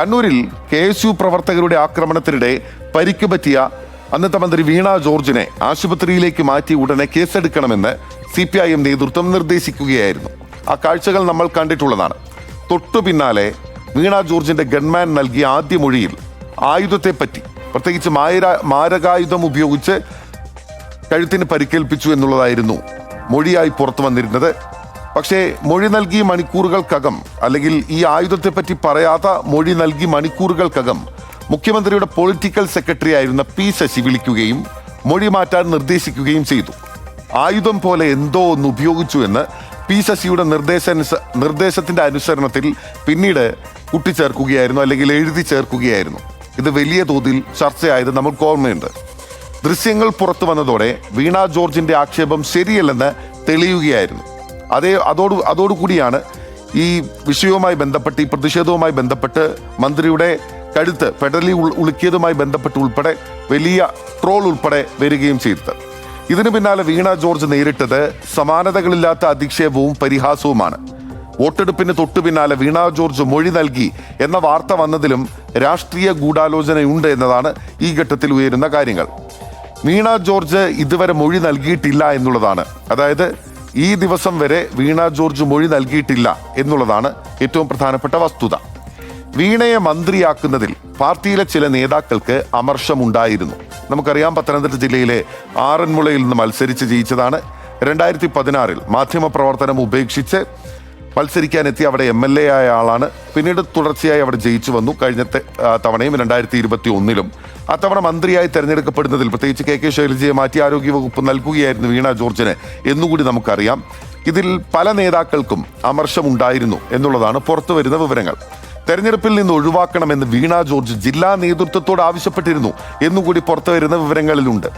കണ്ണൂരിൽ KSU പ്രവർത്തകരുടെ ആക്രമണത്തിനിടെ പരിക്ക് പറ്റിയ അന്നത്തെ മന്ത്രി വീണ ജോർജിനെ ആശുപത്രിയിലേക്ക് മാറ്റി ഉടനെ കേസെടുക്കണമെന്ന് CPIM നേതൃത്വം നിർദ്ദേശിക്കുകയായിരുന്നു. ആ കാഴ്ചകൾ നമ്മൾ കണ്ടിട്ടുള്ളതാണ്. തൊട്ടു പിന്നാലെ വീണ ജോർജിന്റെ ഗൺമാൻ നൽകിയ ആദ്യ മൊഴിയിൽ ആയുധത്തെപ്പറ്റി, പ്രത്യേകിച്ച് മാരകായുധം ഉപയോഗിച്ച് കഴുത്തിന് പരിക്കേൽപ്പിച്ചു എന്നുള്ളതായിരുന്നു മൊഴിയായി പുറത്തു വന്നിരുന്നത്. പക്ഷേ മൊഴി നൽകി മണിക്കൂറുകൾക്കകം, അല്ലെങ്കിൽ ഈ ആയുധത്തെപ്പറ്റി പറയാത്ത മൊഴി നൽകി മണിക്കൂറുകൾക്കകം മുഖ്യമന്ത്രിയുടെ പൊളിറ്റിക്കൽ സെക്രട്ടറി ആയിരുന്ന P ശശി വിളിക്കുകയും മൊഴി മാറ്റാൻ നിർദ്ദേശിക്കുകയും ചെയ്തു. ആയുധം പോലെ എന്തോ ഒന്ന് ഉപയോഗിച്ചു എന്ന് P ശശിയുടെ നിർദ്ദേശത്തിന്റെ അനുസരണത്തിൽ പിന്നീട് കൂട്ടിച്ചേർക്കുകയായിരുന്നു, അല്ലെങ്കിൽ എഴുതി ചേർക്കുകയായിരുന്നു. ഇത് വലിയ തോതിൽ ചർച്ചയായത് നമുക്ക് ഓർമ്മയുണ്ട്. ദൃശ്യങ്ങൾ പുറത്തു വന്നതോടെ വീണ ജോർജിന്റെ ആക്ഷേപം ശരിയല്ലെന്ന് തെളിയുകയായിരുന്നു. അതോടുകൂടിയാണ് ഈ വിഷയവുമായി ബന്ധപ്പെട്ട്, ഈ പ്രതിഷേധവുമായി ബന്ധപ്പെട്ട് മന്ത്രിയുടെ കഴുത്ത് പെടലി ഉളുക്കിയതുമായി ബന്ധപ്പെട്ട് ഉൾപ്പെടെ വലിയ ട്രോൾ ഉൾപ്പെടെ വരികയും ചെയ്തത്. ഇതിനു പിന്നാലെ വീണ ജോർജ് നേരിട്ടത് സമാനതകളില്ലാത്ത അധിക്ഷേപവും പരിഹാസവുമാണ്. വോട്ടെടുപ്പിന് തൊട്ടു പിന്നാലെ വീണ ജോർജ് മൊഴി നൽകി എന്ന വാർത്ത വന്നതിലും രാഷ്ട്രീയ ഗൂഢാലോചനയുണ്ട് എന്നതാണ് ഈ ഘട്ടത്തിൽ ഉയരുന്ന കാര്യങ്ങൾ. വീണ ജോർജ് ഇതുവരെ മൊഴി നൽകിയിട്ടില്ല എന്നുള്ളതാണ്. അതായത് ഈ ദിവസം വരെ വീണ ജോർജ് മൊഴി നൽകിയിട്ടില്ല എന്നുള്ളതാണ് ഏറ്റവും പ്രധാനപ്പെട്ട വസ്തുത. വീണയെ മന്ത്രിയാക്കുന്നതിൽ പാർട്ടിയിലെ ചില നേതാക്കൾക്ക് അമർഷമുണ്ടായിരുന്നു. നമുക്കറിയാം, പത്തനംതിട്ട ജില്ലയിലെ ആറന്മുളയിൽ നിന്ന് മത്സരിച്ച് ജയിച്ചതാണ്. 2016 മാധ്യമപ്രവർത്തനം ഉപേക്ഷിച്ച് മത്സരിക്കാനെത്തി അവിടെ MLA ആയ ആളാണ്. പിന്നീട് തുടർച്ചയായി അവിടെ ജയിച്ചു വന്നു. കഴിഞ്ഞ തവണയും 2021 അത്തവണ മന്ത്രിയായി തെരഞ്ഞെടുക്കപ്പെടുന്നതിൽ പ്രത്യേകിച്ച് KK ശൈലജയെ മാറ്റി ആരോഗ്യവകുപ്പ് നൽകുകയായിരുന്നു വീണ ജോർജിന് എന്നുകൂടി നമുക്കറിയാം. ഇതിൽ പല നേതാക്കൾക്കും അമർഷമുണ്ടായിരുന്നു എന്നുള്ളതാണ് പുറത്തു വരുന്ന വിവരങ്ങൾ. തെരഞ്ഞെടുപ്പിൽ നിന്ന് ഒഴിവാക്കണമെന്ന് വീണ ജോർജ് ജില്ലാ നേതൃത്വത്തോട് ആവശ്യപ്പെട്ടിരുന്നു എന്നുകൂടി പുറത്തു വരുന്ന വിവരങ്ങളിലുണ്ട്.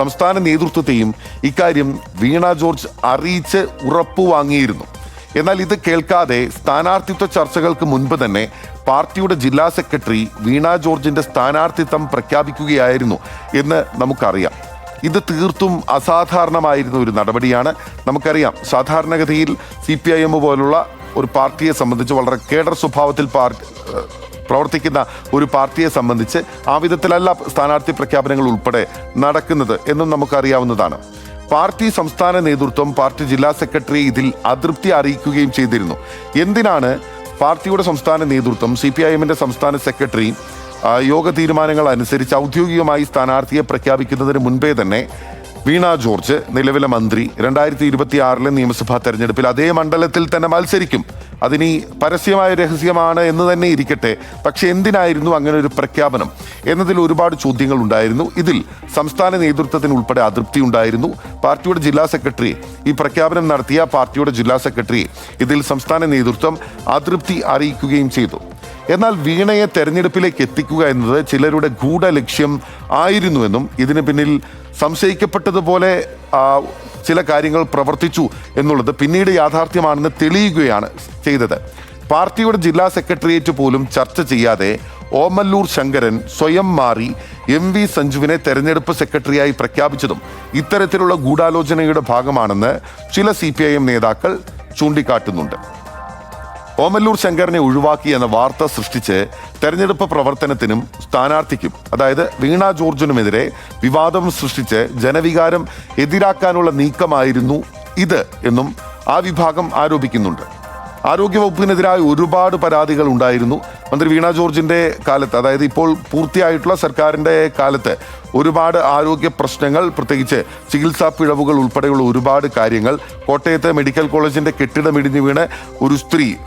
സംസ്ഥാന നേതൃത്വത്തെയും ഇക്കാര്യം വീണ ജോർജ് അറിയിച്ച് ഉറപ്പുവാങ്ങിയിരുന്നു. എന്നാൽ ഇത് കേൾക്കാതെ സ്ഥാനാർത്ഥിത്വ ചർച്ചകൾക്ക് മുൻപ് തന്നെ പാർട്ടിയുടെ ജില്ലാ സെക്രട്ടറി വീണ ജോർജിന്റെ സ്ഥാനാർത്ഥിത്വം പ്രഖ്യാപിക്കുകയായിരുന്നു എന്ന് നമുക്കറിയാം. ഇത് തീർത്തും അസാധാരണമായിരുന്ന ഒരു നടപടിയാണ്. നമുക്കറിയാം, സാധാരണഗതിയിൽ CPIM പോലുള്ള ഒരു പാർട്ടിയെ സംബന്ധിച്ച്, വളരെ കേഡർ സ്വഭാവത്തിൽ പ്രവർത്തിക്കുന്ന ഒരു പാർട്ടിയെ സംബന്ധിച്ച് ആ വിധത്തിലല്ല സ്ഥാനാർത്ഥി പ്രഖ്യാപനങ്ങൾ ഉൾപ്പെടെ നടക്കുന്നത് എന്നും നമുക്കറിയാവുന്നതാണ്. പാർട്ടി സംസ്ഥാന നേതൃത്വം പാർട്ടി ജില്ലാ സെക്രട്ടറി ഇതിൽ അതൃപ്തി അറിയിക്കുകയും ചെയ്തിരുന്നു. എന്തിനാണ് പാർട്ടിയുടെ സംസ്ഥാന നേതൃത്വം CPIMന്റെ സംസ്ഥാന സെക്രട്ടറി യോഗ തീരുമാനങ്ങൾ അനുസരിച്ച് ഔദ്യോഗികമായി സ്ഥാനാർത്ഥിയെ പ്രഖ്യാപിക്കുന്നതിന് മുൻപേ തന്നെ വീണ ജോർജ്, നിലവിലെ മന്ത്രി, 2026 നിയമസഭാ തെരഞ്ഞെടുപ്പിൽ അതേ മണ്ഡലത്തിൽ തന്നെ മത്സരിക്കും. അതിനി പരസ്യമായ രഹസ്യമാണ് എന്ന് തന്നെ ഇരിക്കട്ടെ, പക്ഷെ എന്തിനായിരുന്നു അങ്ങനെ ഒരു പ്രഖ്യാപനം എന്നതിൽ ഒരുപാട് ചോദ്യങ്ങൾ ഉണ്ടായിരുന്നു. ഇതിൽ സംസ്ഥാന നേതൃത്വത്തിന് ഉൾപ്പെടെ അതൃപ്തി ഉണ്ടായിരുന്നു. പാർട്ടിയുടെ ജില്ലാ സെക്രട്ടറി, ഈ പ്രഖ്യാപനം നടത്തിയ പാർട്ടിയുടെ ജില്ലാ സെക്രട്ടറി ഇതിൽ സംസ്ഥാന നേതൃത്വം അതൃപ്തി അറിയിക്കുകയും ചെയ്തു. എന്നാൽ വീണയെ തെരഞ്ഞെടുപ്പിലേക്ക് എത്തിക്കുക എന്നത് ചിലരുടെ ഗൂഢലക്ഷ്യം ആയിരുന്നുവെന്നും ഇതിന് പിന്നിൽ സംശയിക്കപ്പെട്ടതുപോലെ ചില കാര്യങ്ങൾ പ്രവർത്തിച്ചു എന്നുള്ളത് പിന്നീട് യാഥാർത്ഥ്യമാണെന്ന് തെളിയുകയാണ് ചെയ്തത്. പാർട്ടിയുടെ ജില്ലാ സെക്രട്ടേറിയറ്റ് പോലും ചർച്ച ചെയ്യാതെ ഓമല്ലൂർ ശങ്കരൻ സ്വയം മാറി MV സഞ്ജുവിനെ തെരഞ്ഞെടുപ്പ് സെക്രട്ടറിയായി പ്രഖ്യാപിച്ചതും ഇത്തരത്തിലുള്ള ഗൂഢാലോചനയുടെ ഭാഗമാണെന്ന് ചില CPIM നേതാക്കൾ ചൂണ്ടിക്കാട്ടുന്നുണ്ട്. ഓമല്ലൂർ ശങ്കരനെ ഒഴിവാക്കി എന്ന വാർത്ത സൃഷ്ടിച്ച് തെരഞ്ഞെടുപ്പ് പ്രവർത്തനത്തിനും സ്ഥാനാർത്ഥിക്കും, അതായത് വീണ ജോർജിനുമെതിരെ വിവാദം സൃഷ്ടിച്ച് ജനവികാരം എതിരാക്കാനുള്ള നീക്കമായിരുന്നു ഇത് എന്നും ആ വിഭാഗം ആരോപിക്കുന്നുണ്ട്. ആരോഗ്യവകുപ്പിനെതിരായ ഒരുപാട് പരാതികൾ ഉണ്ടായിരുന്നു. മന്ത്രി വീണ ജോർജിന്റെ കാലത്ത്, അതായത് ഇപ്പോൾ പൂർത്തിയായിട്ടുള്ള സർക്കാരിന്റെ കാലത്ത് ഒരുപാട് ആരോഗ്യ പ്രശ്നങ്ങൾ, പ്രത്യേകിച്ച് ചികിത്സാ പിഴവുകൾ ഉൾപ്പെടെയുള്ള ഒരുപാട് കാര്യങ്ങൾ. കോട്ടയത്തെ മെഡിക്കൽ കോളേജിന്റെ കെട്ടിടം ഇടിഞ്ഞു വീണ്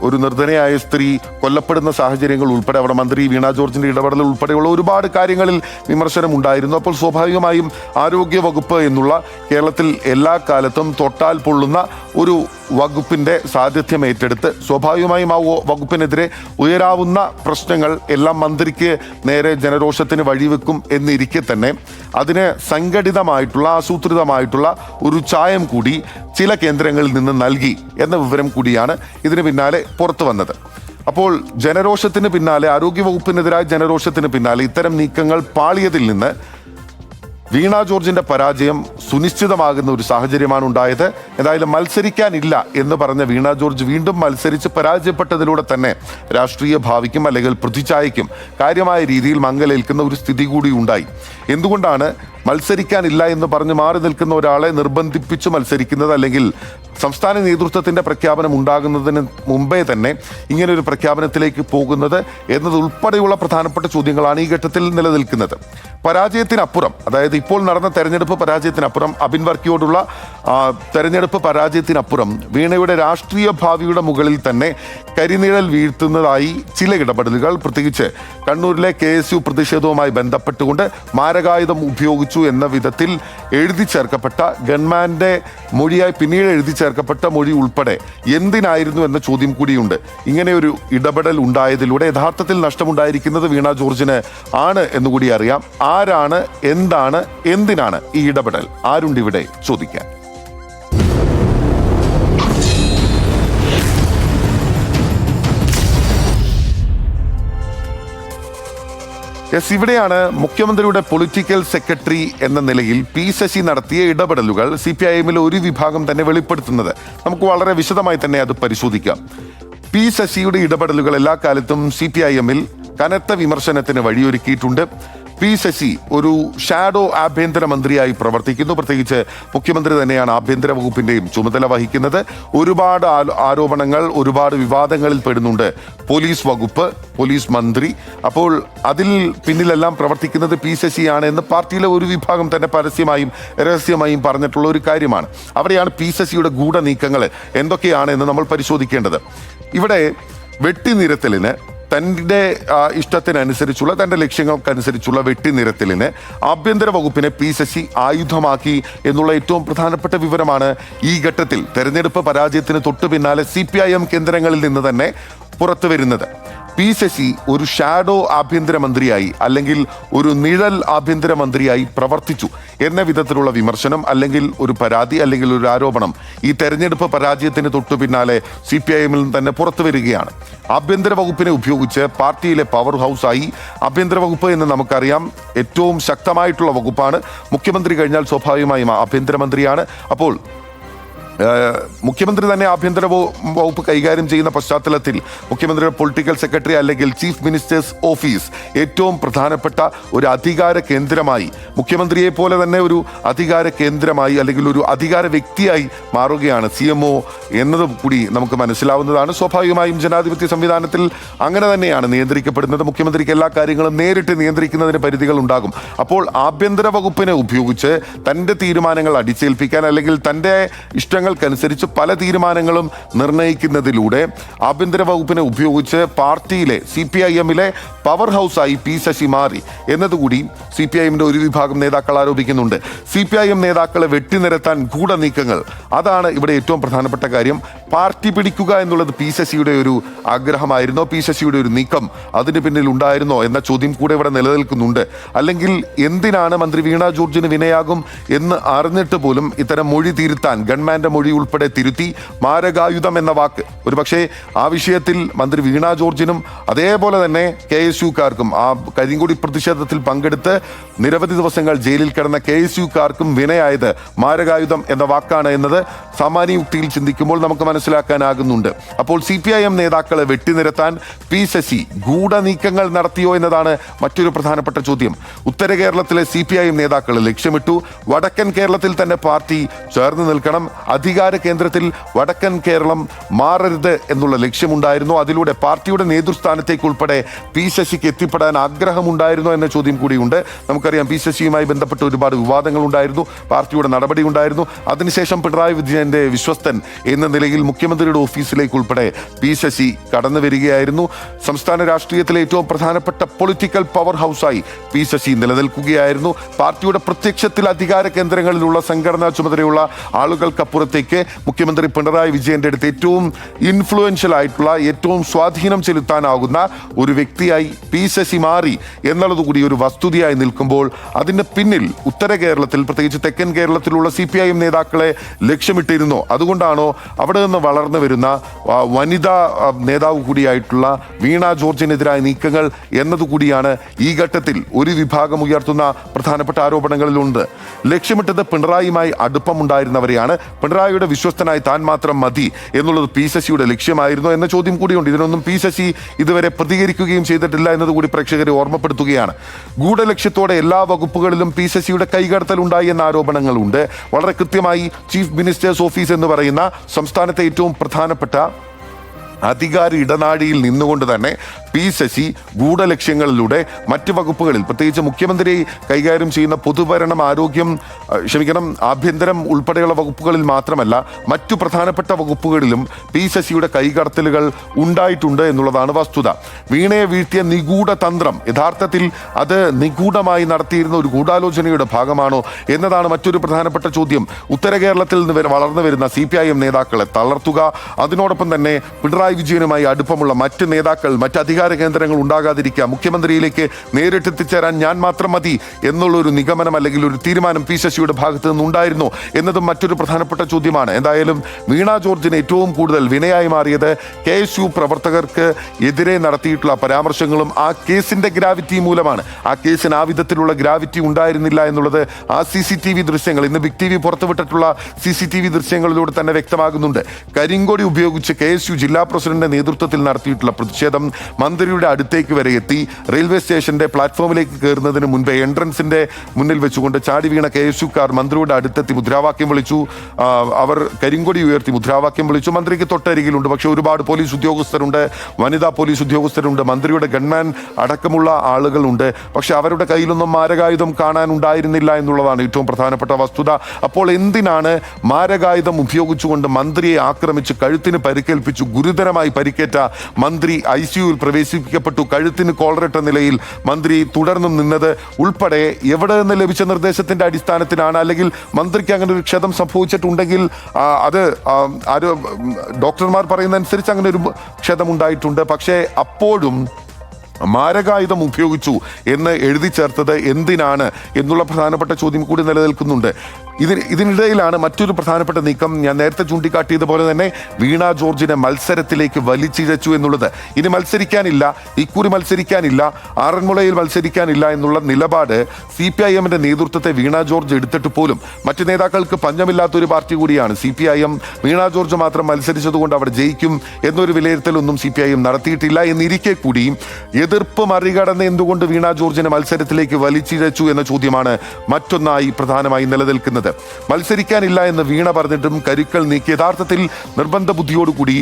ഒരു നിർധനയായ സ്ത്രീ കൊല്ലപ്പെടുന്ന സാഹചര്യങ്ങൾ ഉൾപ്പെടെ അവിടെ മന്ത്രി വീണ ജോർജിന്റെ ഇടപെടൽ ഉൾപ്പെടെയുള്ള ഒരുപാട് കാര്യങ്ങളിൽ വിമർശനം ഉണ്ടായിരുന്നു. അപ്പോൾ സ്വാഭാവികമായും ആരോഗ്യ വകുപ്പ് എന്നുള്ള കേരളത്തിൽ എല്ലാ കാലത്തും തൊട്ടാൽ പൊള്ളുന്ന ഒരു വകുപ്പിന്റെ സാന്നിധ്യം ഏറ്റെടുത്ത് സ്വാഭാവികമായും ആ വകുപ്പിനെതിരെ ഉയരാവുന്ന പ്രശ്നങ്ങൾ എല്ലാം മന്ത്രിക്ക് നേരെ ജനരോഷത്തിന് വഴിവെക്കും എന്നിരിക്കെ തന്നെ അതിന് സംഘടിതമായിട്ടുള്ള, ആസൂത്രിതമായിട്ടുള്ള ഒരു ചായം കൂടി ചില കേന്ദ്രങ്ങളിൽ നിന്ന് നൽകി എന്ന വിവരം കൂടിയാണ് ഇതിന് പിന്നാലെ പുറത്തു വന്നത്. അപ്പോൾ ജനരോഷത്തിന് പിന്നാലെ, ആരോഗ്യവകുപ്പിനെതിരായ ജനരോഷത്തിന് പിന്നാലെ ഇത്തരം നീക്കങ്ങൾ പാളിയതിൽ നിന്ന് വീണ ജോർജിന്റെ പരാജയം സുനിശ്ചിതമാകുന്ന ഒരു സാഹചര്യമാണ് ഉണ്ടായത്. ഏതായാലും മത്സരിക്കാനില്ല എന്ന് പറഞ്ഞ വീണ ജോർജ് വീണ്ടും മത്സരിച്ച് പരാജയപ്പെട്ടതിലൂടെ തന്നെ രാഷ്ട്രീയ ഭാവിക്കും അല്ലെങ്കിൽ പ്രതിച്ഛായയ്ക്കും കാര്യമായ രീതിയിൽ മങ്ങലേൽക്കുന്ന ഒരു സ്ഥിതി കൂടി ഉണ്ടായി. എന്തുകൊണ്ടാണ് മത്സരിക്കാനില്ല എന്ന് പറഞ്ഞ് മാറി നിൽക്കുന്ന ഒരാളെ നിർബന്ധിപ്പിച്ച് മത്സരിക്കുന്നത്, അല്ലെങ്കിൽ സംസ്ഥാന നേതൃത്വത്തിന്റെ പ്രഖ്യാപനം ഉണ്ടാകുന്നതിന് മുമ്പേ തന്നെ ഇങ്ങനെ ഒരു പ്രഖ്യാപനത്തിലേക്ക് പോകുന്നത് എന്നതുൾപ്പെടെയുള്ള പ്രധാനപ്പെട്ട ചോദ്യങ്ങളാണ് ഈ ഘട്ടത്തിൽ നിലനിൽക്കുന്നത്. പരാജയത്തിനപ്പുറം, അതായത് ഇപ്പോൾ നടന്ന തെരഞ്ഞെടുപ്പ് പരാജയത്തിനപ്പുറം, അബിൻ വർക്കിയോടുള്ള തെരഞ്ഞെടുപ്പ് പരാജയത്തിനപ്പുറം വീണയുടെ രാഷ്ട്രീയ ഭാവിയുടെ മുകളിൽ തന്നെ കരിനിഴൽ വീഴ്ത്തുന്നതായി ചില ഇടപെടലുകൾ, പ്രത്യേകിച്ച് കണ്ണൂരിലെ KSU പ്രതിഷേധവുമായി ബന്ധപ്പെട്ടുകൊണ്ട് മാരകായുധം ഉപയോഗിച്ചു എന്ന വിധത്തിൽ എഴുതി ചേർക്കപ്പെട്ട ഗൺമാന്റെ മൊഴിയായി പിന്നീട് എഴുതി ചേർക്കപ്പെട്ട മൊഴി ഉൾപ്പെടെ എന്തിനായിരുന്നു എന്ന ചോദ്യം കൂടിയുണ്ട്. ഇങ്ങനെയൊരു ഇടപെടൽ ഉണ്ടായതിലൂടെ യഥാർത്ഥത്തിൽ നഷ്ടമുണ്ടായിരിക്കുന്നത് വീണ ജോർജിന് ആണ് എന്നുകൂടി അറിയാം. ആരാണ്, എന്താണ്, എന്തിനാണ് ഈ ഇടപെടൽ? ആരുണ്ട് ഇവിടെ ചോദിക്കാൻ? ഇവിടെയാണ് മുഖ്യമന്ത്രിയുടെ പൊളിറ്റിക്കൽ സെക്രട്ടറി എന്ന നിലയിൽ P. ശശി നടത്തിയ ഇടപെടലുകൾ CPIM ഒരു വിഭാഗം തന്നെ വെളിപ്പെടുത്തുന്നത്. നമുക്ക് വളരെ വിശദമായി തന്നെ അത് പരിശോധിക്കാം. P. ശശിയുടെ ഇടപെടലുകൾ എല്ലാ കാലത്തും CPIM കനത്ത വിമർശനത്തിന് വഴിയൊരുക്കിയിട്ടുണ്ട്. P. ശശി ഒരു ഷാഡോ ആഭ്യന്തരമന്ത്രിയായി പ്രവർത്തിക്കുന്നു. പ്രത്യേകിച്ച് മുഖ്യമന്ത്രി തന്നെയാണ് ആഭ്യന്തര വകുപ്പിന്റെയും ചുമതല വഹിക്കുന്നത്. ഒരുപാട് ആരോപണങ്ങൾ, ഒരുപാട് വിവാദങ്ങളിൽ പെടുന്നുണ്ട് പോലീസ് വകുപ്പ്, പോലീസ് മന്ത്രി. അപ്പോൾ അതിൽ പിന്നിലെല്ലാം പ്രവർത്തിക്കുന്നത് P. ശശിയാണ് എന്ന് പാർട്ടിയിലെ ഒരു വിഭാഗം തന്നെ പരസ്യമായും രഹസ്യമായും പറഞ്ഞിട്ടുള്ള ഒരു കാര്യമാണ്. അവിടെയാണ് P. ശശിയുടെ ഗൂഢനീക്കങ്ങൾ എന്തൊക്കെയാണ് എന്ന് നമ്മൾ പരിശോധിക്കേണ്ടത്. ഇവിടെ വെട്ടിനിരത്തലിന്, തൻ്റെ ഇഷ്ടത്തിനനുസരിച്ചുള്ള, തൻ്റെ ലക്ഷ്യങ്ങൾക്കനുസരിച്ചുള്ള വെട്ടിനിരത്തലിന് ആഭ്യന്തര വകുപ്പിനെ P. ശശി ആയുധമാക്കി എന്നുള്ള ഏറ്റവും പ്രധാനപ്പെട്ട വിവരമാണ് ഈ ഘട്ടത്തിൽ തെരഞ്ഞെടുപ്പ് പരാജയത്തിന് തൊട്ടു പിന്നാലെ CPIM കേന്ദ്രങ്ങളിൽ നിന്ന് തന്നെ പുറത്തു വരുന്നത്. P. ശശി ഒരു ഷാഡോ ആഭ്യന്തരമന്ത്രിയായി അല്ലെങ്കിൽ ഒരു നിഴൽ ആഭ്യന്തരമന്ത്രിയായി പ്രവർത്തിച്ചു എന്ന വിധത്തിലുള്ള വിമർശനം, അല്ലെങ്കിൽ ഒരു പരാതി, അല്ലെങ്കിൽ ഒരു ആരോപണം ഈ തെരഞ്ഞെടുപ്പ് പരാജയത്തിന് തൊട്ടു പിന്നാലെ CPIM തന്നെ പുറത്തു വരികയാണ്. ആഭ്യന്തര വകുപ്പിനെ ഉപയോഗിച്ച് പാർട്ടിയിലെ പവർ ഹൗസായി ആഭ്യന്തര വകുപ്പ് എന്ന് നമുക്കറിയാം ഏറ്റവും ശക്തമായിട്ടുള്ള വകുപ്പാണ്. മുഖ്യമന്ത്രി കഴിഞ്ഞാൽ സ്വാഭാവികമായും ആഭ്യന്തരമന്ത്രിയാണ്. അപ്പോൾ മുഖ്യമന്ത്രി തന്നെ ആഭ്യന്തര വകുപ്പ് കൈകാര്യം ചെയ്യുന്ന പശ്ചാത്തലത്തിൽ മുഖ്യമന്ത്രിയുടെ പൊളിറ്റിക്കൽ സെക്രട്ടറി അല്ലെങ്കിൽ ചീഫ് മിനിസ്റ്റേഴ്സ് ഓഫീസ് ഏറ്റവും പ്രധാനപ്പെട്ട ഒരു അധികാര കേന്ദ്രമായി, മുഖ്യമന്ത്രിയെ പോലെ തന്നെ ഒരു അധികാര കേന്ദ്രമായി അല്ലെങ്കിൽ ഒരു അധികാര വ്യക്തിയായി മാറുകയാണ് CMO എന്നതും കൂടി നമുക്ക് മനസ്സിലാവുന്നതാണ്. സ്വാഭാവികമായും ജനാധിപത്യ സംവിധാനത്തിൽ അങ്ങനെ തന്നെയാണ് നിയന്ത്രിക്കപ്പെടുന്നത്. മുഖ്യമന്ത്രിക്ക് എല്ലാ കാര്യങ്ങളും നേരിട്ട് നിയന്ത്രിക്കുന്നതിന് പരിധികൾ ഉണ്ടാകും. അപ്പോൾ ആഭ്യന്തര വകുപ്പിനെ ഉപയോഗിച്ച് തൻ്റെ തീരുമാനങ്ങൾ അടിച്ചേൽപ്പിക്കാൻ, അല്ലെങ്കിൽ തൻ്റെ ഇഷ്ടങ്ങൾക്കനുസരിച്ച് പല തീരുമാനങ്ങളും നിർണ്ണയിക്കുന്നതിലൂടെ ആഭ്യന്തര വകുപ്പിനെ ഉപയോഗിച്ച് പാർട്ടിയിലെ CPIM പവർ ഹൗസായി P. ശശി മാറി എന്നതുകൂടി CPIM ഒരു വിഭാഗം നേതാക്കൾ ആരോപിക്കുന്നുണ്ട്. CPIM നേതാക്കളെ വെട്ടിനിരത്താൻ ഗൂഢനീക്കങ്ങൾ, അതാണ് ഇവിടെ ഏറ്റവും പ്രധാനപ്പെട്ട കാര്യം. പാർട്ടി പിടിക്കുക എന്നുള്ളത് P. ശശിയുടെ ഒരു ആഗ്രഹമായിരുന്നോ? P. ശശിയുടെ ഒരു നീക്കം അതിന് പിന്നിൽ ഉണ്ടായിരുന്നോ എന്ന ചോദ്യം കൂടെ ഇവിടെ നിലനിൽക്കുന്നുണ്ട്. അല്ലെങ്കിൽ എന്തിനാണ് മന്ത്രി വീണ ജോർജിന് വിനയാകും എന്ന് അറിഞ്ഞിട്ട് പോലും ഇത്തരം മൊഴി തിരുത്താൻ, ഗൺമാന്റെ മൊഴി ഉൾപ്പെടെ തിരുത്തി മാരകായുധം എന്ന വാക്ക്, ഒരു പക്ഷേ ആ വിഷയത്തിൽ മന്ത്രി വീണ ജോർജിനും അതേപോലെ തന്നെ KSUക്കാർക്കും, ആ കരിങ്കൊടി പ്രതിഷേധത്തിൽ പങ്കെടുത്ത് നിരവധി ദിവസങ്ങൾ ജയിലിൽ കിടന്ന KSUക്കാർക്കും വിനയായത് മാരകായുധം എന്ന വാക്കാണ് എന്നത് സാമാന്യ യുക്തിയിൽ ചിന്തിക്കുമ്പോൾ നമുക്ക് മനസ്സിലാക്കാനാകുന്നുണ്ട്. അപ്പോൾ CPIM നേതാക്കളെ വെട്ടിനിരത്താൻ P. ശശി ഗൂഢനീക്കങ്ങൾ നടത്തിയോ എന്നതാണ് മറ്റൊരു പ്രധാനപ്പെട്ട ചോദ്യം. ഉത്തര കേരളത്തിലെ CPIM നേതാക്കളെ ലക്ഷ്യമിട്ടു. വടക്കൻ കേരളത്തിൽ തന്നെ പാർട്ടി ചേർന്ന് നിൽക്കണം, അധികാര കേന്ദ്രത്തിൽ വടക്കൻ കേരളം മാറരുത് എന്നുള്ള ലക്ഷ്യമുണ്ടായിരുന്നു. അതിലൂടെ പാർട്ടിയുടെ നേതൃസ്ഥാനത്തേക്ക് ഉൾപ്പെടെ P. ശശിക്ക് എത്തിപ്പെടാൻ ആഗ്രഹമുണ്ടായിരുന്നോ എന്ന ചോദ്യം കൂടിയുണ്ട്. നമുക്കറിയാം P. ശശിയുമായി ബന്ധപ്പെട്ട് ഒരുപാട് വിവാദങ്ങൾ ഉണ്ടായിരുന്നു, പാർട്ടിയുടെ നടപടി ഉണ്ടായിരുന്നു. അതിനുശേഷം പിണറായി വിജയന്റെ വിശ്വസ്തൻ എന്ന നിലയിൽ മുഖ്യമന്ത്രിയുടെ ഓഫീസിലേക്ക് ഉൾപ്പെടെ P. ശശി കടന്നു വരികയായിരുന്നു. സംസ്ഥാന രാഷ്ട്രീയത്തിലെ ഏറ്റവും പ്രധാനപ്പെട്ട പൊളിറ്റിക്കൽ പവർ ഹൗസായി P. ശശി നിലനിൽക്കുകയായിരുന്നു. പാർട്ടിയുടെ പ്രത്യക്ഷത്തിൽ അധികാര കേന്ദ്രങ്ങളിലുള്ള സംഘടനാ ചുമതലയുള്ള ആളുകൾക്കപ്പുറത്തേക്ക് മുഖ്യമന്ത്രി പിണറായി വിജയന്റെ അടുത്ത് ഏറ്റവും ഇൻഫ്ലുവൻഷ്യൽ ആയിട്ടുള്ള, ഏറ്റവും സ്വാധീനം ചെലുത്താനാകുന്ന ഒരു വ്യക്തിയായി പി ശശി മാറി എന്നുള്ളത് കൂടി ഒരു വസ്തുതയായി നിൽക്കുമ്പോൾ അതിന് പിന്നിൽ ഉത്തര കേരളത്തിൽ, പ്രത്യേകിച്ച് തെക്കൻ കേരളത്തിലുള്ള CPIM നേതാക്കളെ ലക്ഷ്യമിട്ടിരുന്നോ? അതുകൊണ്ടാണോ അവിടെ നിന്ന് വളർന്നു വരുന്ന വനിതാ നേതാവ് കൂടിയായിട്ടുള്ള വീണ ജോർജിനെതിരായ നീക്കങ്ങൾ എന്നതുകൂടിയാണ് ഈ ഘട്ടത്തിൽ ഒരു വിഭാഗം ഉയർത്തുന്ന പ്രധാനപ്പെട്ട ആരോപണങ്ങളിലുണ്ട്. ലക്ഷ്യമിട്ടത് പിണറായിയുമായി അടുപ്പമുണ്ടായിരുന്നവരെയാണ്. പിണറായിയുടെ വിശ്വസ്തനായി താൻ മാത്രം മതി എന്നുള്ളത് പി ശശിയുടെ ലക്ഷ്യമായിരുന്നു എന്ന ചോദ്യം കൂടിയുണ്ട്. ഇതിനൊന്നും പി ശശി ഇതുവരെ പ്രതികരിക്കുകയും ചെയ്തിട്ടില്ല എന്നതുകൂടി പ്രേക്ഷകരെ ഓർമ്മപ്പെടുത്തുകയാണ്. ഗൂഢലക്ഷ്യത്തോടെ എല്ലാ വകുപ്പുകളിലും പി ശശിയുടെ കൈകടത്തൽ ഉണ്ടായി എന്ന ആരോപണങ്ങളുണ്ട്. വളരെ കൃത്യമായി ചീഫ് മിനിസ്റ്റേഴ്സ് ഓഫീസ് എന്ന് പറയുന്ന സംസ്ഥാനത്തെ ഏറ്റവും പ്രധാനപ്പെട്ട അധികാര ഇടനാഴിയിൽ നിന്നുകൊണ്ട് തന്നെ പി ശശി ഗൂഢലക്ഷ്യങ്ങളിലൂടെ മറ്റ് വകുപ്പുകളിൽ, പ്രത്യേകിച്ച് മുഖ്യമന്ത്രി കൈകാര്യം ചെയ്യുന്ന പൊതുഭരണം, ആഭ്യന്തരം ഉൾപ്പെടെയുള്ള വകുപ്പുകളിൽ മാത്രമല്ല മറ്റു പ്രധാനപ്പെട്ട വകുപ്പുകളിലും പി ശശിയുടെ കൈകടത്തലുകൾ ഉണ്ടായിട്ടുണ്ട് എന്നുള്ളതാണ് വസ്തുത. വീണയെ വീഴ്ത്തിയ നിഗൂഢ തന്ത്രം യഥാർത്ഥത്തിൽ അത് നിഗൂഢമായി നടത്തിയിരുന്ന ഒരു ഗൂഢാലോചനയുടെ ഭാഗമാണോ എന്നതാണ് മറ്റൊരു പ്രധാനപ്പെട്ട ചോദ്യം. ഉത്തര കേരളത്തിൽ നിന്ന് വളർന്നു വരുന്ന CPIM നേതാക്കളെ തളർത്തുക, അതിനോടൊപ്പം തന്നെ പിണറായി വിജയനുമായി അടുപ്പമുള്ള മറ്റ് നേതാക്കൾ, മറ്റ് അധികാര കേന്ദ്രങ്ങൾ ഉണ്ടാകാതിരിക്കുക, മുഖ്യമന്ത്രിയിലേക്ക് നേരിട്ടെത്തിച്ചേരാൻ ഞാൻ മാത്രം മതി എന്നുള്ളൊരു നിഗമനം അല്ലെങ്കിൽ ഒരു തീരുമാനം പി ശശിയുടെ ഭാഗത്ത് നിന്നുണ്ടായിരുന്നു എന്നതും മറ്റൊരു പ്രധാനപ്പെട്ട ചോദ്യമാണ്. എന്തായാലും വീണ ജോർജിന് ഏറ്റവും കൂടുതൽ വിനയായി മാറിയത് KSU പ്രവർത്തകർക്ക് എതിരെ നടത്തിയിട്ടുള്ള പരാമർശങ്ങളും ആ കേസിന്റെ ഗ്രാവിറ്റി മൂലമാണ്. ആ കേസിന് ആ വിധത്തിലുള്ള ഗ്രാവിറ്റി ഉണ്ടായിരുന്നില്ല എന്നുള്ളത് ആ CCTV ദൃശ്യങ്ങൾ, ഇന്ന് ബിഗ് TV പുറത്തുവിട്ടിട്ടുള്ള CCTV ദൃശ്യങ്ങളിലൂടെ തന്നെ വ്യക്തമാകുന്നുണ്ട്. കരിങ്കൊടി ഉപയോഗിച്ച് KSU ജില്ലാ പ്രസിഡന്റിന്റെ നേതൃത്വത്തിൽ നടത്തിയിട്ടുള്ള പ്രതിഷേധം മന്ത്രിയുടെ അടുത്തേക്ക് വരെ എത്തി. റെയിൽവേ സ്റ്റേഷന്റെ പ്ലാറ്റ്ഫോമിലേക്ക് കയറുന്നതിന് മുൻപേ എൻട്രൻസിന്റെ മുന്നിൽ വെച്ചുകൊണ്ട് ചാടി വീണ KSUക്കാർ മന്ത്രിയുടെ അടുത്തെത്തി മുദ്രാവാക്യം വിളിച്ചു. അവർ കരിങ്കൊടി ഉയർത്തി മുദ്രാവാക്യം വിളിച്ചു. മന്ത്രിക്ക് തൊട്ടരികിലുണ്ട്, പക്ഷെ ഒരുപാട് പോലീസ് ഉദ്യോഗസ്ഥരുണ്ട്, വനിതാ പോലീസ് ഉദ്യോഗസ്ഥരുണ്ട്, മന്ത്രിയുടെ ഗൺമാൻ അടക്കമുള്ള ആളുകളുണ്ട്. പക്ഷെ അവരുടെ കയ്യിലൊന്നും മാരകായുധം കാണാനുണ്ടായിരുന്നില്ല എന്നുള്ളതാണ് ഏറ്റവും പ്രധാനപ്പെട്ട വസ്തുത. അപ്പോൾ എന്തിനാണ് മാരകായുധം ഉപയോഗിച്ചുകൊണ്ട് മന്ത്രിയെ ആക്രമിച്ച് കഴുത്തിന് പരിക്കേൽപ്പിച്ചു? ഗുരുതരമായി പരിക്കേറ്റ മന്ത്രി ICUവിൽ പ്രവേശിപ്പിക്കപ്പെട്ടു. കഴുത്തിന് കോളറിട്ട നിലയിൽ മന്ത്രി തുടർന്നും നിന്നത് ഉൾപ്പെടെ എവിടെ നിന്ന് ലഭിച്ച നിർദ്ദേശത്തിന്റെ അടിസ്ഥാനത്തിലാണ്? അല്ലെങ്കിൽ മന്ത്രിക്ക് അങ്ങനെ ഒരു ക്ഷതം സംഭവിച്ചിട്ടുണ്ടെങ്കിൽ അത് ഡോക്ടർമാർ പറയുന്ന അനുസരിച്ച് അങ്ങനെ ഒരു ക്ഷതം ഉണ്ടായിട്ടുണ്ട്. പക്ഷേ അപ്പോഴും മാരകായുധം ഉപയോഗിച്ചു എന്ന് എഴുതി ചേർത്തത് എന്തിനാണ് എന്നുള്ള പ്രധാനപ്പെട്ട ചോദ്യം കൂടി നിലനിൽക്കുന്നുണ്ട്. ഇതിനിടയിലാണ് മറ്റൊരു പ്രധാനപ്പെട്ട നീക്കം. ഞാൻ നേരത്തെ ചൂണ്ടിക്കാട്ടിയതുപോലെ തന്നെ വീണ ജോർജിനെ മത്സരത്തിലേക്ക് വലിച്ചിഴച്ചു എന്നുള്ളത്. ഇനി മത്സരിക്കാനില്ല, ഇക്കുറി മത്സരിക്കാനില്ല, ആറന്മുളയിൽ മത്സരിക്കാനില്ല എന്നുള്ള നിലപാട് CPIMന്റെ നേതൃത്വത്തെ വീണ ജോർജ് എടുത്തിട്ട് പോലും മറ്റു നേതാക്കൾക്ക് പഞ്ഞമില്ലാത്തൊരു പാർട്ടി കൂടിയാണ് CPIM. വീണ ജോർജ് മാത്രം മത്സരിച്ചതുകൊണ്ട് അവിടെ ജയിക്കും എന്നൊരു വിലയിരുത്തലൊന്നും CPIM നടത്തിയിട്ടില്ല. എന്നിരിക്കെ കൂടി എതിർപ്പ് മറികടന്ന് എന്തുകൊണ്ട് വീണ ജോർജിനെ മത്സരത്തിലേക്ക് വലിച്ചിഴച്ചു എന്ന ചോദ്യമാണ് മറ്റൊന്നായി പ്രധാനമായി നിലനിൽക്കുന്നത്. മത്സരിക്കാനില്ല എന്ന് വീണ പറഞ്ഞിട്ടും കരുക്കൾ നീക്കി യഥാർത്ഥത്തിൽ നിർബന്ധ ബുദ്ധിയോടുകൂടി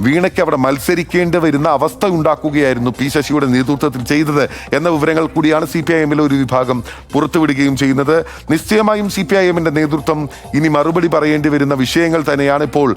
വീണയ്ക്ക് അവിടെ മത്സരിക്കേണ്ടി വരുന്ന അവസ്ഥ ഉണ്ടാക്കുകയായിരുന്നു പി ശശിയുടെ നേതൃത്വത്തിൽ ചെയ്തത് എന്ന വിവരങ്ങൾ കൂടിയാണ് CPIMലെ ഒരു വിഭാഗം പുറത്തുവിടുകയും ചെയ്യുന്നത്. നിശ്ചയമായും CPIMന്റെ നേതൃത്വം ഇനി മറുപടി പറയേണ്ടി വരുന്ന വിഷയങ്ങൾ തന്നെയാണ് ഇപ്പോൾ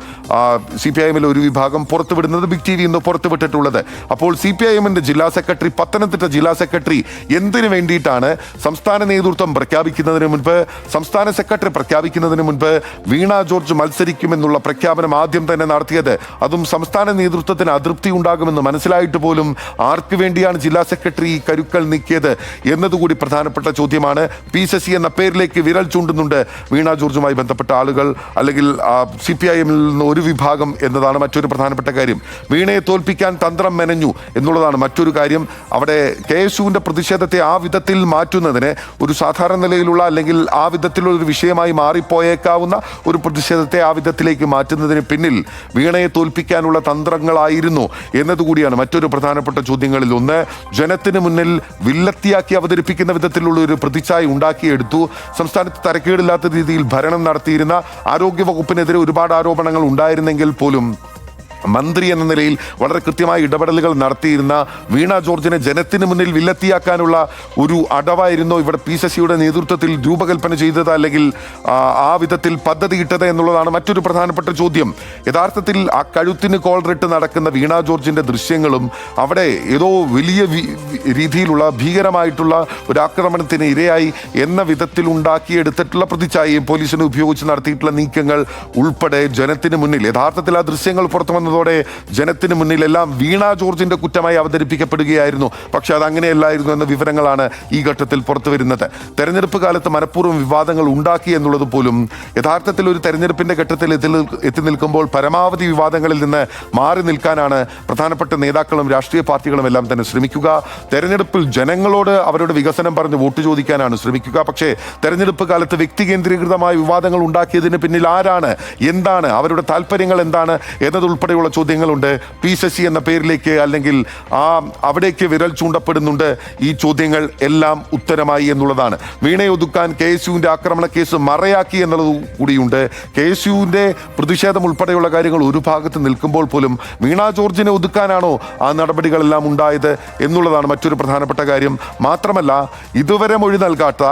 CPIMലെ ഒരു വിഭാഗം പുറത്തുവിടുന്നത്. ബിഗ് TV ഇന്ന് പുറത്തുവിട്ടിട്ടുള്ളത്. അപ്പോൾ CPIMന്റെ ജില്ലാ സെക്രട്ടറി, പത്തനംതിട്ട ജില്ലാ സെക്രട്ടറി എന്തിനു വേണ്ടിയിട്ടാണ് സംസ്ഥാന നേതൃത്വം പ്രഖ്യാപിക്കുന്നതിന് മുൻപ്, സംസ്ഥാന സെക്രട്ടറി പ്രഖ്യാപിക്കുന്നതിന് മുൻപ് വീണ ജോർജ് മത്സരിക്കുമെന്നുള്ള പ്രഖ്യാപനം ആദ്യം തന്നെ നടത്തിയത്? അതും സംസ്ഥാന നേതൃത്വത്തിന് അതൃപ്തി ഉണ്ടാകുമെന്ന് മനസ്സിലായിട്ട് പോലും ആർക്ക് വേണ്ടിയാണ് ജില്ലാ സെക്രട്ടറി കരുക്കൾ നീക്കിയത് എന്നതുകൂടി പ്രധാനപ്പെട്ട ചോദ്യമാണ്. പി ശശി എന്ന പേരിലേക്ക് വിരൽ ചൂണ്ടുന്നുണ്ട് വീണ ജോർജുമായി ബന്ധപ്പെട്ട ആളുകൾ, അല്ലെങ്കിൽ CPIMൽ നിന്ന് ഒരു വിഭാഗം എന്നതാണ് മറ്റൊരു പ്രധാനപ്പെട്ട കാര്യം. വീണയെ തോൽപ്പിക്കാൻ തന്ത്രം മെനഞ്ഞു എന്നുള്ളതാണ് മറ്റൊരു കാര്യം. അവിടെ KSUവിന്റെ പ്രതിഷേധത്തെ ആ വിധത്തിൽ മാറ്റുന്നതിന് ഒരു സാധാരണ നിലയിലുള്ള അല്ലെങ്കിൽ ആ വിധത്തിലുള്ള ഒരു വിഷയമായി മാറിപ്പോയേക്കാവുന്ന ഒരു പ്രതിഷേധത്തെ ആ വിധത്തിലേക്ക് മാറ്റുന്നതിന് പിന്നിൽ വീണയെ തോൽപ്പിക്കാനുള്ള തന്ത്രങ്ങളായിരുന്നു എന്നതുകൂടിയാണ് മറ്റൊരു പ്രധാനപ്പെട്ട ചോദ്യങ്ങളിൽ ഒന്ന്. ജനത്തിന് മുന്നിൽ വില്ലത്തിയാക്കി അവതരിപ്പിക്കുന്ന വിധത്തിലുള്ള ഒരു പ്രതിച്ഛായ ഉണ്ടാക്കിയെടുത്തു. സംസ്ഥാനത്ത് തരക്കേടില്ലാത്ത രീതിയിൽ ഭരണം നടത്തിയിരുന്ന ആരോഗ്യവകുപ്പിനെതിരെ ഒരുപാട് ആരോപണങ്ങൾ ഉണ്ടായിരുന്നെങ്കിൽ പോലും മന്ത്രി എന്ന നിലയിൽ വളരെ കൃത്യമായ ഇടപെടലുകൾ നടത്തിയിരുന്ന വീണ ജോർജിനെ ജനത്തിന് മുന്നിൽ വില്ലത്തിയാക്കാനുള്ള ഒരു അടവായിരുന്നു ഇവിടെ പി ശശിയുടെ നേതൃത്വത്തിൽ രൂപകൽപ്പന ചെയ്തത്, അല്ലെങ്കിൽ ആ വിധത്തിൽ പദ്ധതിയിട്ടത് എന്നുള്ളതാണ് മറ്റൊരു പ്രധാനപ്പെട്ട ചോദ്യം. യഥാർത്ഥത്തിൽ ആ കഴുത്തിന് കോളറിട്ട് നടക്കുന്ന വീണ ജോർജിന്റെ ദൃശ്യങ്ങളും അവിടെ ഏതോ വലിയ രീതിയിലുള്ള ഭീകരമായിട്ടുള്ള ഒരു ആക്രമണത്തിന് ഇരയായി എന്ന വിധത്തിൽ ഉണ്ടാക്കിയെടുത്തിട്ടുള്ള പ്രതിച്ഛായയും പോലീസിനെ ഉപയോഗിച്ച് നടത്തിയിട്ടുള്ള നീക്കങ്ങൾ ഉൾപ്പെടെ ജനത്തിന് മുന്നിൽ യഥാർത്ഥത്തിൽ ആ ദൃശ്യങ്ങൾ പുറത്തു വന്നത് പറയുന്നതോടെ ജനത്തിന് മുന്നിലെല്ലാം വീണ ജോർജിന്റെ കുറ്റമായി അവതരിപ്പിക്കപ്പെടുകയായിരുന്നു. പക്ഷെ അതങ്ങനെയല്ലായിരുന്നു എന്ന വിവരങ്ങളാണ് ഈ ഘട്ടത്തിൽ പുറത്തു വരുന്നത്. തെരഞ്ഞെടുപ്പ് കാലത്ത് മനഃപൂർവ്വം വിവാദങ്ങൾ ഉണ്ടാക്കി എന്നുള്ളത് പോലും യഥാർത്ഥത്തിൽ ഒരു തെരഞ്ഞെടുപ്പിന്റെ ഘട്ടത്തിൽ എത്തി നിൽക്കുമ്പോൾ പരമാവധി വിവാദങ്ങളിൽ നിന്ന് മാറി നിൽക്കാനാണ് പ്രധാനപ്പെട്ട നേതാക്കളും രാഷ്ട്രീയ പാർട്ടികളും എല്ലാം തന്നെ ശ്രമിക്കുക. തെരഞ്ഞെടുപ്പിൽ ജനങ്ങളോട് അവരുടെ വികസനം പറഞ്ഞ് വോട്ട് ചോദിക്കാനാണ് ശ്രമിക്കുക. പക്ഷേ തെരഞ്ഞെടുപ്പ് കാലത്ത് വ്യക്തി കേന്ദ്രീകൃതമായ വിവാദങ്ങൾ ഉണ്ടാക്കിയതിന് പിന്നിൽ ആരാണ്, എന്താണ്, അവരുടെ താല്പര്യങ്ങൾ എന്താണ് എന്നതുൾപ്പെടെയുള്ള ചോദ്യങ്ങളുണ്ട്. പി ശശി എന്ന പേരിലേക്ക് അല്ലെങ്കിൽ അവിടേക്ക് വിരൽ ചൂണ്ടപ്പെടുന്നുണ്ട്. ഈ ചോദ്യങ്ങൾ എല്ലാം ഉത്തരമായി എന്നുള്ളതാണ്. വീണയെ ഒതുക്കാൻ KSUവിന്റെ ആക്രമണ കേസ് മറയാക്കി എന്നുള്ളത് കൂടിയുണ്ട്. KSUവിന്റെ പ്രതിഷേധം ഉൾപ്പെടെയുള്ള കാര്യങ്ങൾ ഒരു ഭാഗത്ത് നിൽക്കുമ്പോൾ പോലും വീണ ജോർജിനെ ഒതുക്കാനാണോ ആ നടപടികളെല്ലാം ഉണ്ടായത് എന്നുള്ളതാണ് മറ്റൊരു പ്രധാനപ്പെട്ട കാര്യം. മാത്രമല്ല, ഇതുവരെ മൊഴി നൽകാത്ത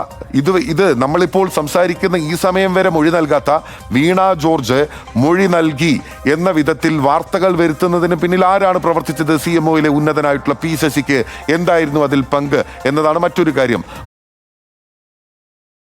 ഇത് നമ്മളിപ്പോൾ സംസാരിക്കുന്ന ഈ സമയം വരെ മൊഴി നൽകാത്ത വീണ ജോർജ് മൊഴി നൽകി എന്ന വിധത്തിൽ വാർത്തകൾ വരുത്തുന്നതിന് പിന്നിൽ ആരാണ് പ്രവർത്തിച്ചത്? CMOയിലെ ഉന്നതനായിട്ടുള്ള പി ശശിക്ക് എന്തായിരുന്നു അതിൽ പങ്ക് എന്നതാണ് മറ്റൊരു കാര്യം.